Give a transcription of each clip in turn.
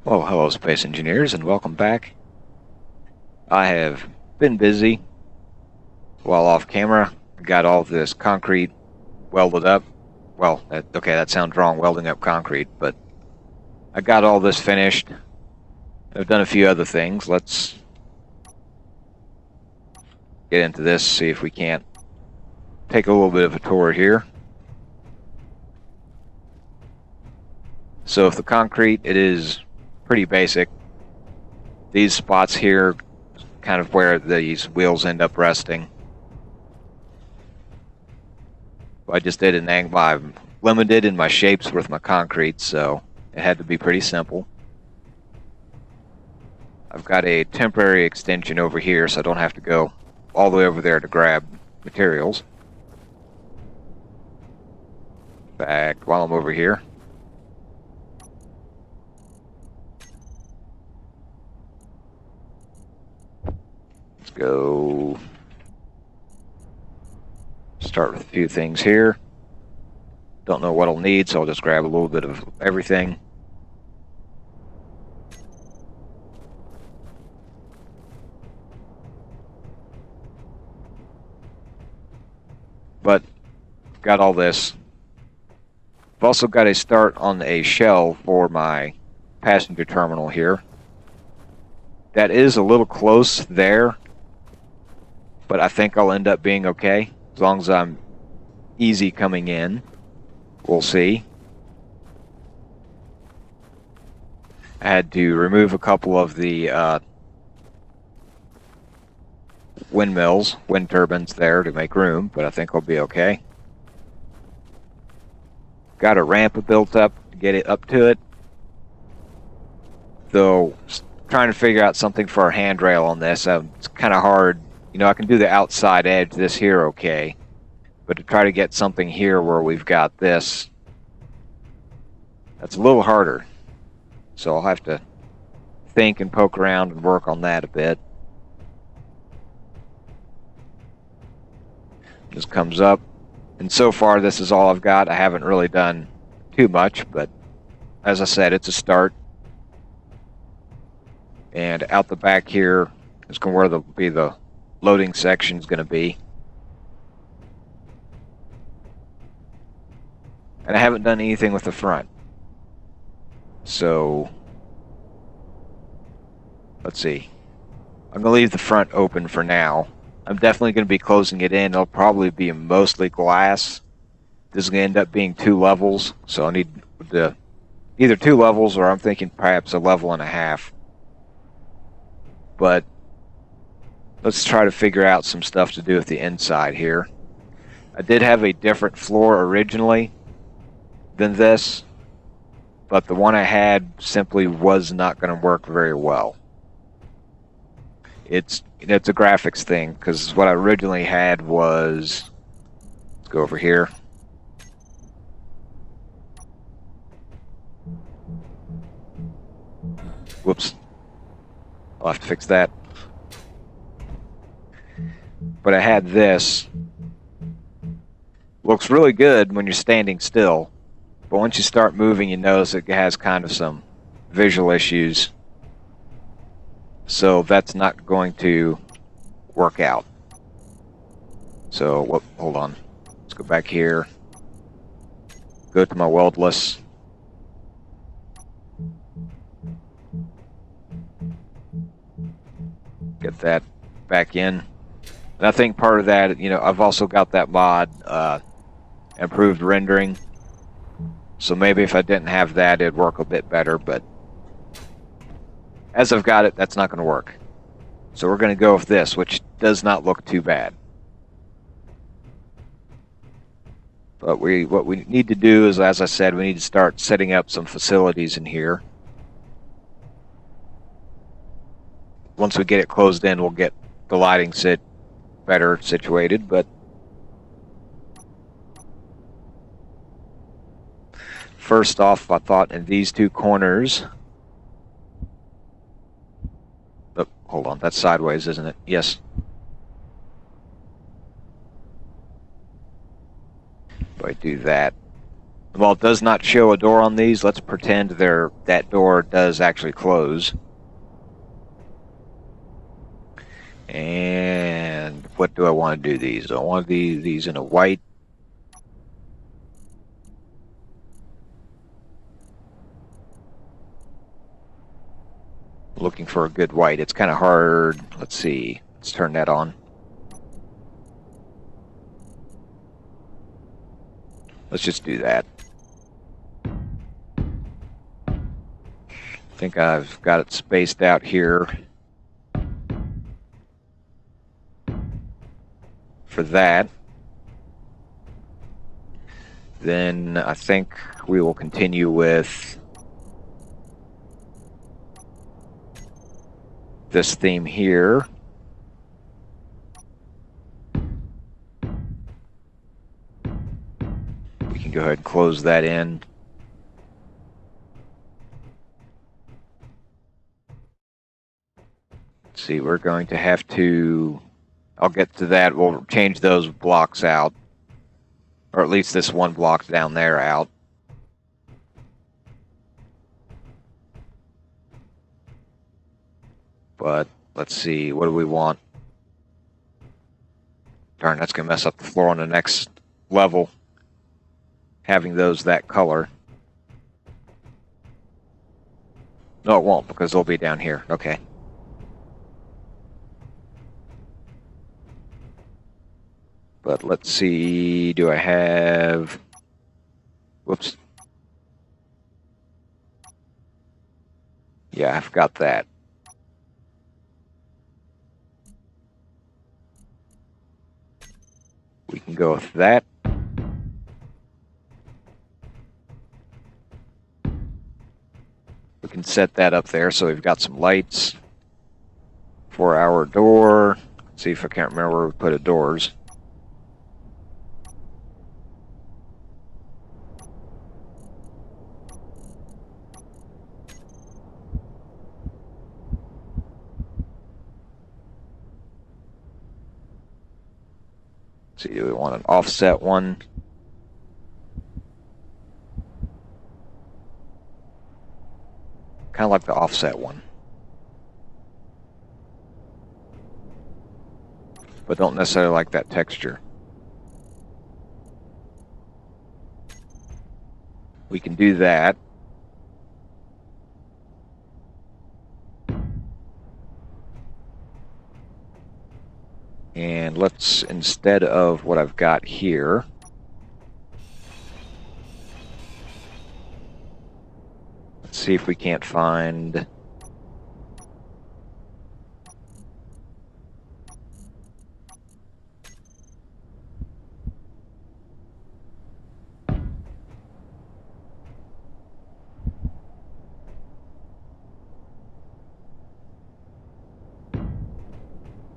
Well, hello, Space Engineers, and welcome back. I have been busy while off camera. Got all this concrete welded up. Well, okay, that sounds wrong, welding up concrete, but I got all this finished. I've done a few other things. Let's get into this, see if we can't take a little bit of a tour here. So, if the concrete, it is pretty basic. These spots here, kind of where these wheels end up resting. I just did an angle. I'm limited in my shapes with my concrete, so it had to be pretty simple. I've got a temporary extension over here, so I don't have to go all the way over there to grab materials. In fact, while I'm over here, let's go start with a few things here. Don't know what I'll need, so I'll just grab a little bit of everything. But got all this. I've also got a start on a shell for my passenger terminal here. That is a little close there, but I think I'll end up being okay as long as I'm easy coming in. We'll see. I had to remove a couple of the wind turbines there to make room, but I think I'll be okay. Got a ramp built up to get it up to it. Though, trying to figure out something for a handrail on this, it's kind of hard. You know, I can do the outside edge, this here okay. But to try to get something here where we've got this, that's a little harder. So I'll have to think and poke around and work on that a bit. Just comes up. And so far, this is all I've got. I haven't really done too much, but as I said, it's a start. And out the back here is where the loading section is going to be. And I haven't done anything with the front. So, let's see. I'm going to leave the front open for now. I'm definitely going to be closing it in. It'll probably be mostly glass. This is going to end up being 2 levels, so I need either 2 levels or I'm thinking perhaps a level and a half. But let's try to figure out some stuff to do with the inside here. I did have a different floor originally than this, but the one I had simply was not going to work very well. It's a graphics thing, because what I originally had was, let's go over here. Whoops. I'll have to fix that. But I had this. Looks really good when you're standing still, but once you start moving, you notice it has kind of some visual issues. So that's not going to work out. So, hold on. Let's go back here. Go to my weldless. Get that back in. And I think part of that, you know, I've also got that mod, improved rendering. So maybe if I didn't have that, it'd work a bit better, but as I've got it, that's not going to work. So we're going to go with this, which does not look too bad. But what we need to do is, as I said, we need to start setting up some facilities in here. Once we get it closed in, we'll get the lighting better situated, but first off, I thought in these 2 corners. Oh, hold on, that's sideways, isn't it? Yes. If I do that, While it does not show a door on these, let's pretend that door does actually close. And what do I want to do these? I want these in a white. Looking for a good white. It's kind of hard. Let's see. Let's turn that on. Let's just do that. I think I've got it spaced out here for that. Then I think we will continue with this theme here. We can go ahead and close that in. Let's see, we're going to have to, I'll get to that. We'll change those blocks out, or at least this one block down there out. But let's see, what do we want? Darn, that's going to mess up the floor on the next level, having those that color. No, it won't, because they'll be down here. Okay. But let's see, do I have... Whoops. Yeah, I've got that. We can go with that. We can set that up there so we've got some lights for our door. Let's see if I can't remember where we put the doors. Let's see, do we want an offset one? Kind of like the offset one. But don't necessarily like that texture. We can do that. And let's, instead of what I've got here, let's see if we can't find...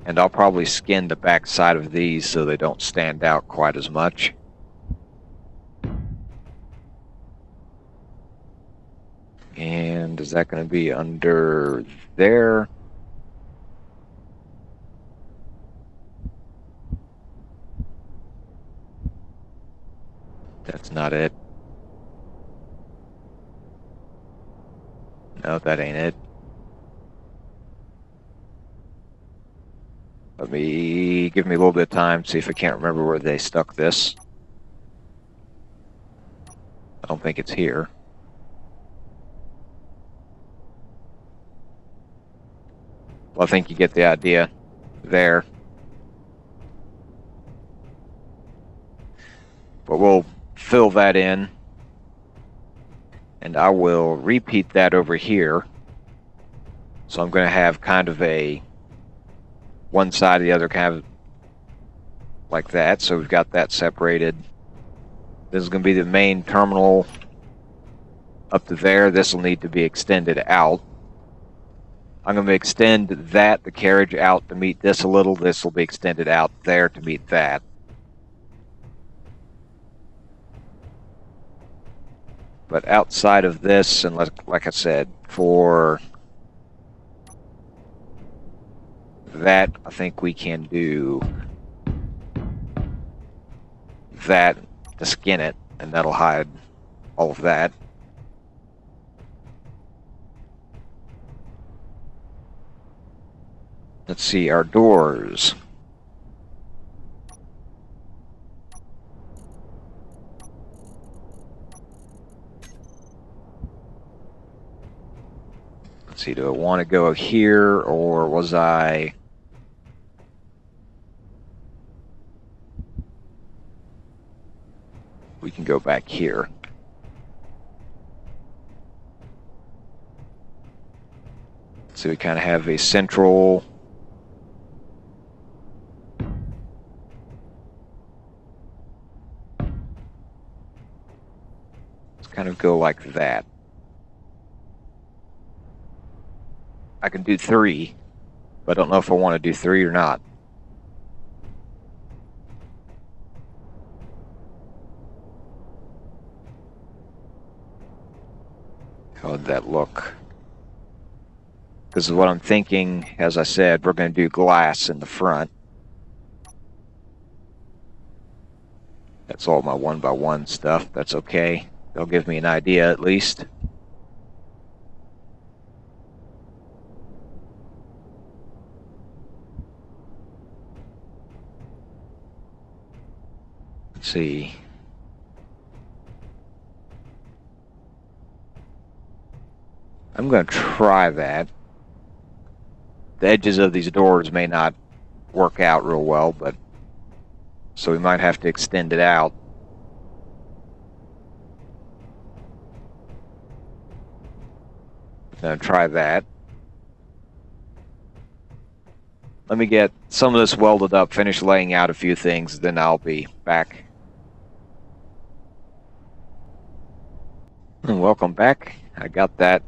And I'll probably skin the back side of these so they don't stand out quite as much. And is that going to be under there? That's not it. No, that ain't it. Give me a little bit of time, see if I can't remember where they stuck this. I don't think it's here. Well, I think you get the idea there. But we'll fill that in. And I will repeat that over here. So I'm going to have kind of a one side, the other kind of like that. So we've got that separated. This is going to be the main terminal up to there. This will need to be extended out. I'm going to extend that, the carriage, out to meet this a little. This will be extended out there to meet that. But outside of this, and like I said, for that, I think we can do that to skin it, and that'll hide all of that. Let's see, our doors. Let's see, do I want to go here, or was I... We can go back here. So we kind of have a central... Let's kind of go like that. I can do 3, but I don't know if I want to do 3 or not. How would that look? Because what I'm thinking, as I said, we're going to do glass in the front. That's all my 1x1 stuff. That's okay. They'll give me an idea at least. Let's see. I'm going to try that. The edges of these doors may not work out real well, but so we might have to extend it out. I'm going to try that. Let me get some of this welded up, finish laying out a few things, then I'll be back. Welcome back. I got that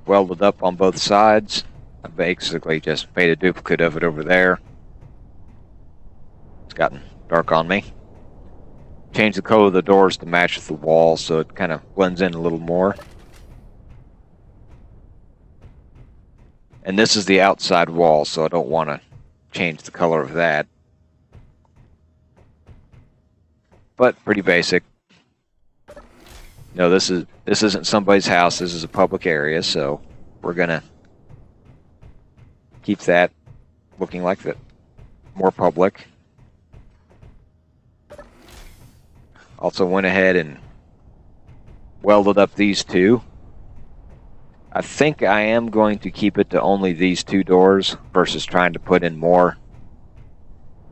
welded up on both sides. I basically just made a duplicate of it over there. It's gotten dark on me. Changed the color of the doors to match with the wall so it kind of blends in a little more. And this is the outside wall, so I don't want to change the color of that. But pretty basic. No, this isn't somebody's house. This is a public area, so we're gonna keep that looking like that, more public. Also went ahead and welded up these two. I think I am going to keep it to only these 2 doors versus trying to put in more,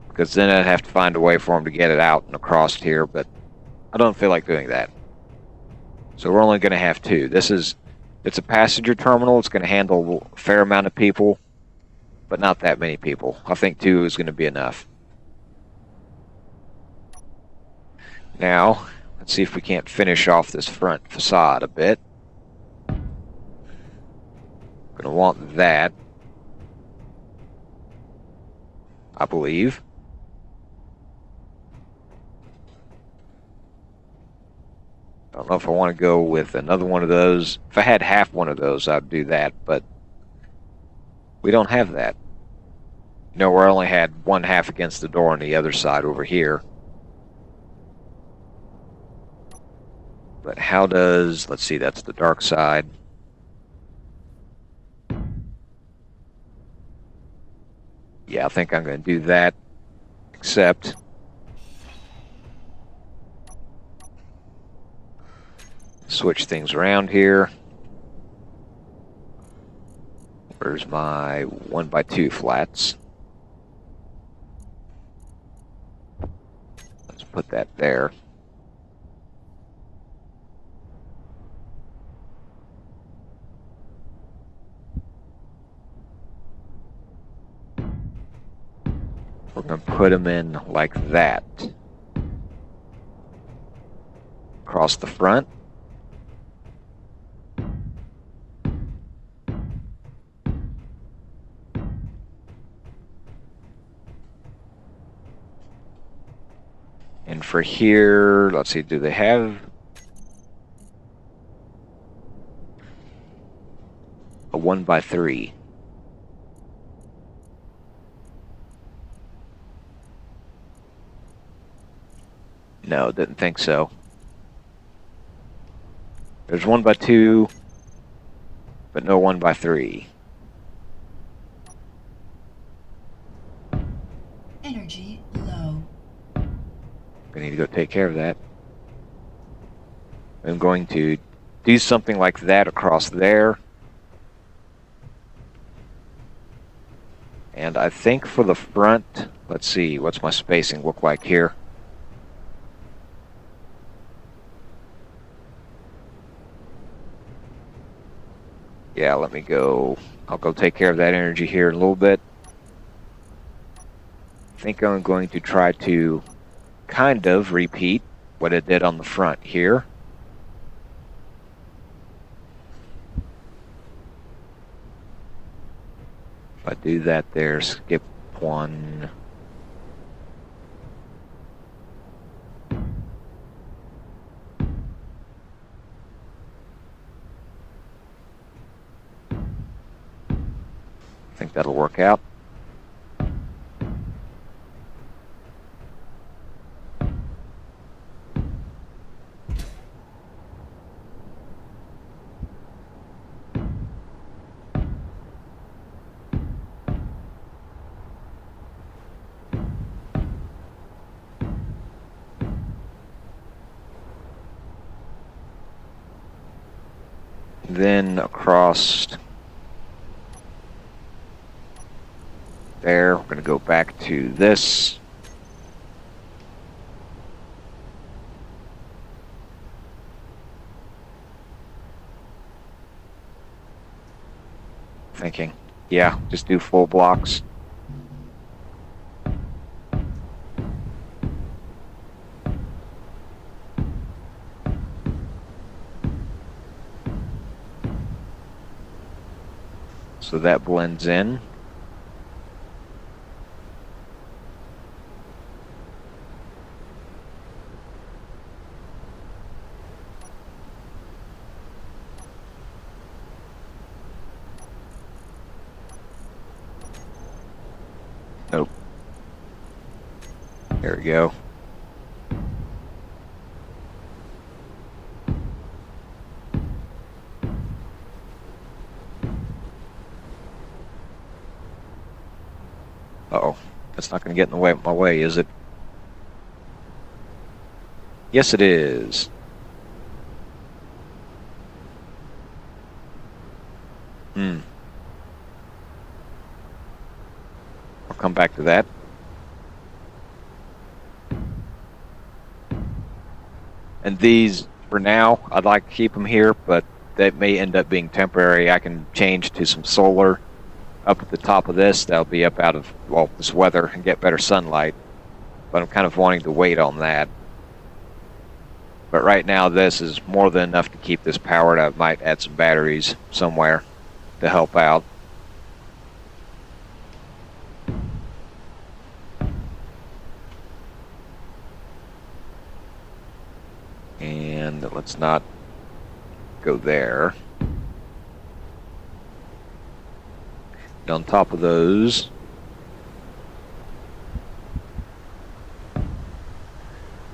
because then I'd have to find a way for them to get it out and across here, but I don't feel like doing that. So we're only going to have 2. It's a passenger terminal. It's going to handle a fair amount of people, but not that many people. I think 2 is going to be enough. Now, let's see if we can't finish off this front facade a bit. Gonna want that, I believe. I don't know if I want to go with another one of those. If I had half one of those, I'd do that, but we don't have that. You know, we only had one half against the door on the other side over here. But how does, let's see, that's the dark side. Yeah, I think I'm going to do that, except switch things around here. Where's my 1x2 flats? Let's put that there. We're going to put them in like that. Across the front. And for here, let's see, do they have a 1x3? No, didn't think so. There's 1x2, but no 1x3. Energy low. I need to go take care of that. I'm going to do something like that across there. And I think for the front, let's see, what's my spacing look like here? Yeah, let me go. I'll go take care of that energy here in a little bit. I think I'm going to try to kind of repeat what it did on the front here. If I do that there, skip one. I think that'll work out. Then across there, we're going to go back to this. Thinking, yeah, just do full blocks. So that blends in. Nope. There we go. Uh-oh. That's not going to get in the way of my way, is it? Yes, it is. I'll come back to that. And these, for now, I'd like to keep them here, but that may end up being temporary. I can change to some solar up at the top of this. That'll be up out of, well, this weather and get better sunlight. But I'm kind of wanting to wait on that. But right now, this is more than enough to keep this powered. I might add some batteries somewhere to help out. And let's not go there. And on top of those,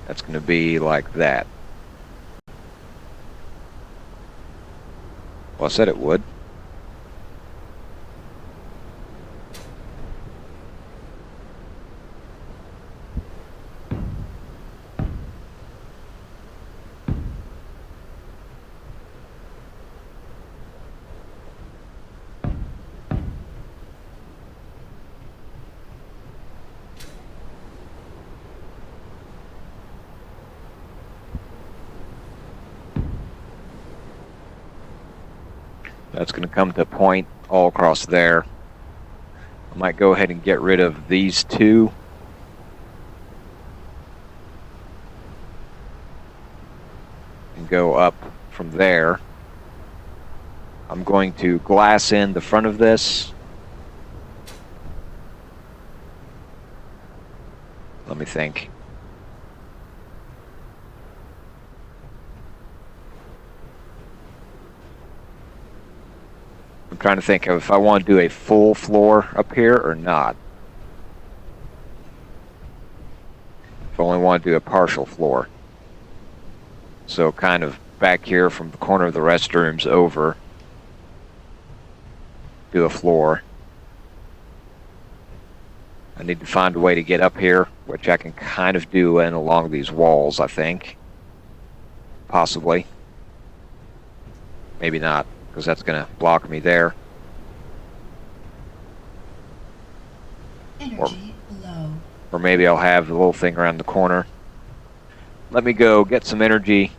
that's going to be like that. Well, I said it would. That's going to come to a point all across there. I might go ahead and get rid of these two. And go up from there. I'm going to glass in the front of this. Let me think. I'm trying to think of if I want to do a full floor up here or not. If I only want to do a partial floor. So kind of back here from the corner of the restrooms over to the floor. I need to find a way to get up here, which I can kind of do in along these walls, I think. Possibly. Maybe not, because that's going to block me there. Energy low. Or maybe I'll have the little thing around the corner. Let me go get some energy,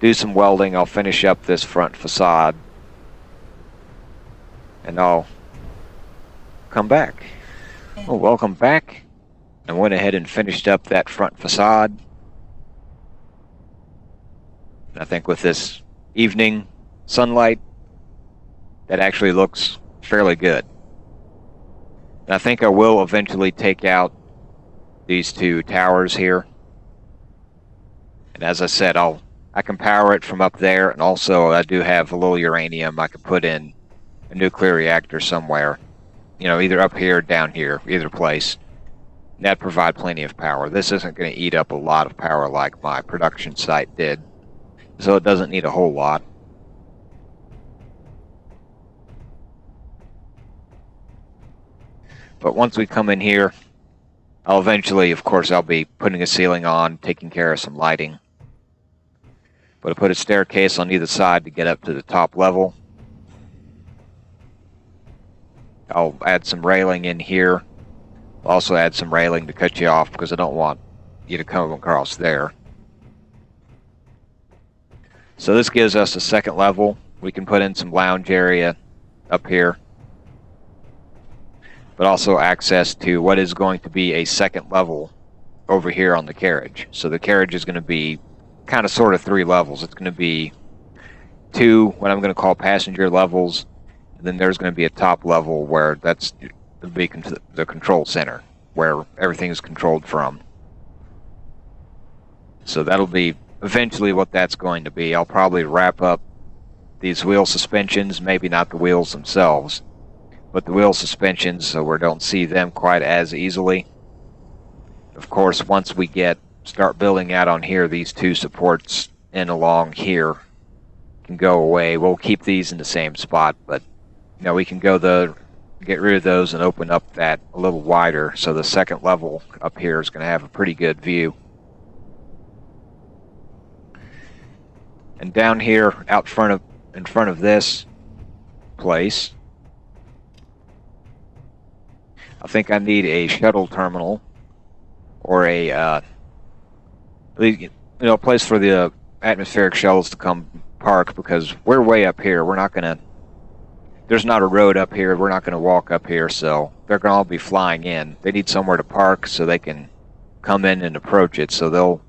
do some welding. I'll finish up this front facade, and I'll come back. Well, welcome back. I went ahead and finished up that front facade. And I think with this evening sunlight, that actually looks fairly good. And I think I will eventually take out these two towers here. And as I said, I can power it from up there, and also I do have a little uranium I could put in a nuclear reactor somewhere. You know, either up here or down here, either place. And that'd provide plenty of power. This isn't going to eat up a lot of power like my production site did. So it doesn't need a whole lot. But once we come in here, I'll eventually, of course, I'll be putting a ceiling on, taking care of some lighting. But I put a staircase on either side to get up to the top level. I'll add some railing in here. I'll also add some railing to cut you off because I don't want you to come across there. So this gives us a second level. We can put in some lounge area up here, but also access to what is going to be a second level over here on the carriage. So the carriage is going to be kind of sort of 3 levels. It's going to be 2 what I'm going to call passenger levels, and then there's going to be a top level where that's the control center, where everything is controlled from. So that'll be eventually what that's going to be. I'll probably wrap up these wheel suspensions, maybe not the wheels themselves, but the wheel suspensions, so we don't see them quite as easily. Of course, once we start building out on here, these 2 supports in along here can go away. We'll keep these in the same spot, but you know, we can get rid of those and open up that a little wider, so the second level up here is going to have a pretty good view. And down here, in front of this place, I think I need a shuttle terminal, or a place for the atmospheric shuttles to come park, because we're way up here. There's not a road up here. We're not going to walk up here, so they're going to all be flying in. They need somewhere to park so they can come in and approach it. So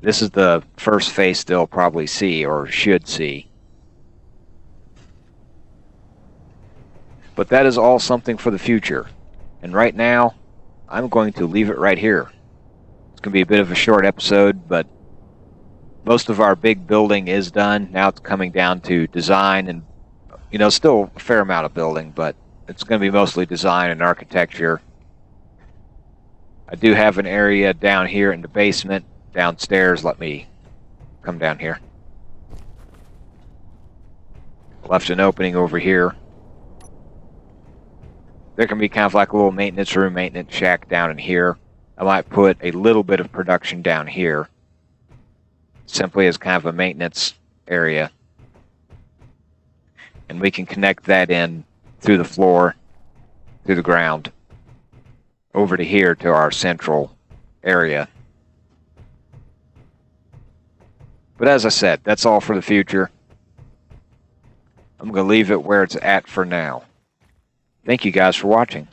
this is the first face they'll probably see, or should see. But that is all something for the future. And right now, I'm going to leave it right here. It's going to be a bit of a short episode, but most of our big building is done. Now it's coming down to design and, still a fair amount of building, but it's going to be mostly design and architecture. I do have an area down here in the basement, downstairs. Let me come down here. Left an opening over here. There can be kind of like a little maintenance room, maintenance shack down in here. I might put a little bit of production down here, simply as kind of a maintenance area. And we can connect that in through the floor, through the ground, over to here to our central area. But as I said, that's all for the future. I'm going to leave it where it's at for now. Thank you guys for watching.